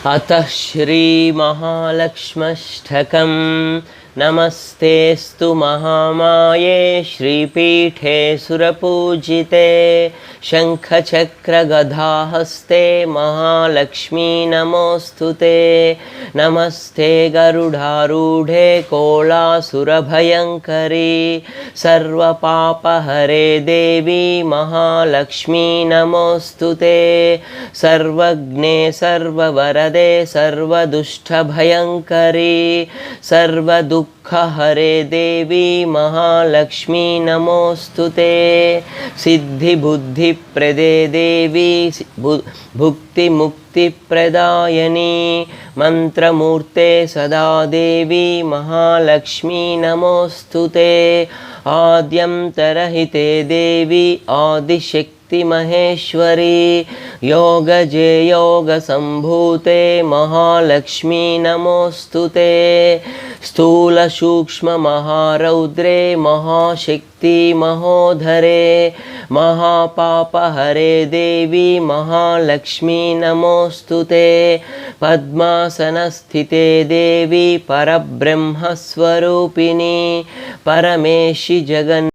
अतः श्रीमहालक्ष्म्यष्टकं नमस्तेऽस्तु महामाये श्रीपीठे सुरपूजिते शङ्खचक्रगदाहस्ते महालक्ष्मी नमोऽस्तुते। नमस्ते गरुडारूढे कोलासुरभयङ्करी सर्वपापहरे देवी महालक्ष्मी नमोऽस्तुते। सर्वज्ञे सर्ववरदे सर्वदुष्टभयङ्करी सर्वदुःखहरे देवी महालक्ष्मी नमोऽस्तुते। सिद्धिबुद्धिप्रदे देवी भुक्तिमुक्तिप्रदायिनी मंत्रमूर्ते सदा देवी महालक्ष्मी नमोऽस्तुते। आद्यन्तरहिते देवी आदिशक्ति महेश्वरी योगजे योगसम्भूते महालक्ष्मी नमोऽस्तुते। स्थूलसूक्ष्ममहारौद्रे महाशक्ति महोधरे महापापहरे देवी महालक्ष्मी नमोऽस्तुते। पद्मासनस्थिते देवी परब्रह्मस्वरूपिणी परमेशि जगन्